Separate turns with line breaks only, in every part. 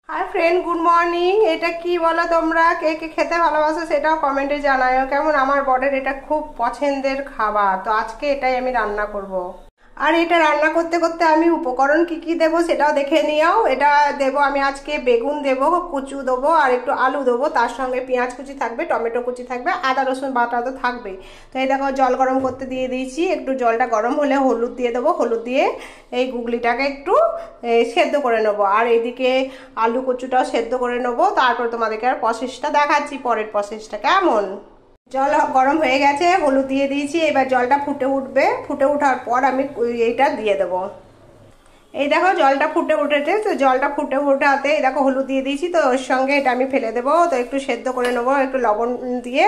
Hi friend, good morning. এটা কি বলো তোমরা? কে কে খেতে ভালোবাসো সেটাও কমেন্টে জানাও। কেমন আমার বরের এটা খুব পছন্দের খাবার, তো আজকে এটাই আমি রান্না করব। আর এটা রান্না করতে করতে আমি উপকরণ কি কি দেবো সেটাও দেখে নিও। এটা দেবো আমি আজকে বেগুন দেবো, কুচু দেবো, আর একটু আলু দেবো, তার সঙ্গে পেঁয়াজ কুচি থাকবে, টমেটো কুচি থাকবে, আদা রসুন বাটা তো থাকবেই। তো এই দেখো জল গরম করতে দিয়ে দিয়েছি। একটু জলটা গরম হলে হলুদ দিয়ে দেবো, হলুদ দিয়ে এই গুগলিটাকে একটু সেদ্ধ করে নেবো। আর এইদিকে আলু কচুটাও সেদ্ধ করে নেবো। তারপর তোমাদেরকে আর প্রসেসটা দেখাচ্ছি, পরের প্রসেসটা কেমন। জল গরম হয়ে গেছে, হলুদ দিয়ে দিয়েছি। এবার জলটা ফুটে উঠবে, ফুটে ওঠার পর আমি এইটা দিয়ে দেবো। এই দেখো জলটা ফুটে উঠেছে, তো জলটা ফুটে উঠাতে এই দেখো হলুদ দিয়ে দিয়েছি, তো ওর সঙ্গে এটা আমি ফেলে দেবো। তো একটু সেদ্ধ করে নেবো, একটু লবণ দিয়ে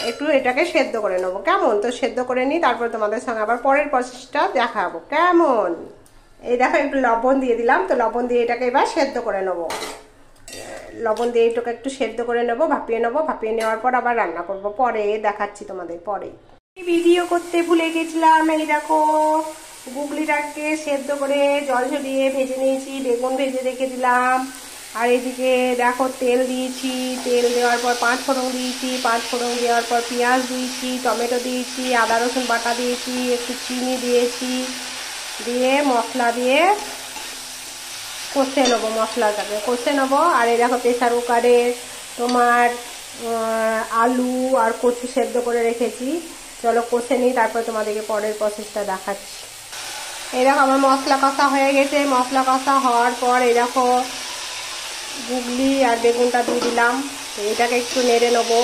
একটু এটাকে সেদ্ধ করে নেবো। কেমন? তো সেদ্ধ করে নিই, তারপর তোমাদের সঙ্গে আবার পরের প্রসেসটা দেখাবো কেমন। এই দেখো একটু লবণ দিয়ে দিলাম, তো লবণ দিয়ে এটাকে এবার সেদ্ধ করে নেবো। লবণ দিয়ে এটাকে একটু সেদ্ধ করে নেবো, ভাপিয়ে নেবো। ভাপিয়ে নেওয়ার পর আবার রান্না করব, পরে দেখাচ্ছি তোমাদের। পরে ভিডিও করতে ভুলে গেছিলাম। এই দেখো গুগলিটাকে সেদ্ধ করে জল ঝরিয়ে ভেজে নিয়েছি, বেগুন ভেজে রেখে দিলাম। আর এদিকে দেখো তেল দিয়েছি, তেল দেওয়ার পর পাঁচ ফোড়ন দিয়েছি, পাঁচ ফোড়ন দেওয়ার পর পেঁয়াজ দিয়েছি, টমেটো দিয়েছি, আদা রসুন বাটা দিয়েছি, একটু চিনি দিয়েছি, দিয়ে মশলা দিয়ে কষে নেবো, মশলাটাকে কষে নেবো। আর এই দেখো প্রেসার কুকারে তোমার আলু আর কচু সেদ্ধ করে রেখেছি। চলো কষে নিই, তারপর তোমাদেরকে পরের প্রসেসটা দেখাচ্ছি। এই দেখো আমার মশলা কষা হয়ে গেছে। মশলা কষা হওয়ার পর এই দেখো গুগলি আর বেগুনটা দিয়ে দিলাম। এটাকে একটু নেড়ে নেবো।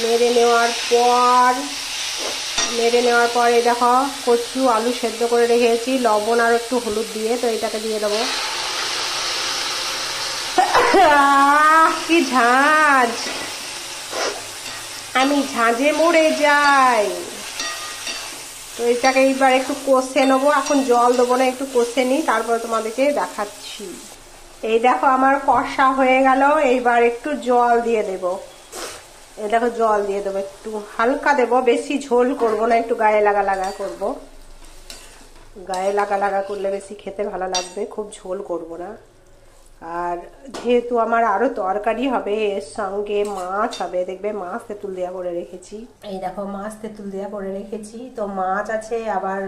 নেড়ে নেওয়ার পর এই দেখো কচু আলু সেদ্ধ করে রেখেছি, লবণ আর একটু হলুদ দিয়ে, তো এটাকে দিয়ে দেবো। কি ঝাঁঝ, আমি ঝাঁঝে মরে যাই। তো এটাকে এইবার একটু কষে নেবো। এখন জল দেবো না, একটু কষে নিই, তারপর তোমাদেরকে দেখাচ্ছি। এই দেখো আমার কষা হয়ে গেল। এইবার একটু জল দিয়ে দেবো। এই দেখো জল দিয়ে দেবো, একটু হালকা দেবো, বেশি ঝোল করব না, একটু গায়ে লাগা লাগা করব। গায়ে লাগা লাগা করলে বেশি খেতে ভালো লাগবে, খুব ঝোল করব না। আর যেহেতু আমার আরো তরকারি হবে, এর সঙ্গে মাছ হবে, দেখবে মাছ তেঁতুল দেওয়া করে রেখেছি। এই দেখো মাছ তেঁতুল দেওয়া করে রেখেছি, তো মাছ আছে, আবার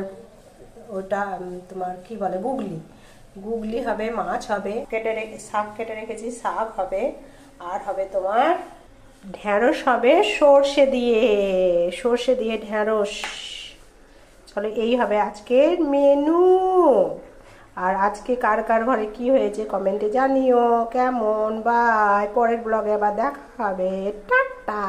ওটা তোমার কি বলে গুগলি হবে, মাছ হবে, শাক কেটে রেখেছি, শাক হবে, আর হবে তোমার ঢেঁড়স হবে সর্ষে দিয়ে ঢেঁড়স। চলো এই হবে আজকের মেনু। আর আজকে কার কার ঘরে কি হয়েছে কমেন্টে জানিও কেমন। বাই, পরের ব্লগে আবার দেখা হবে। টাটা।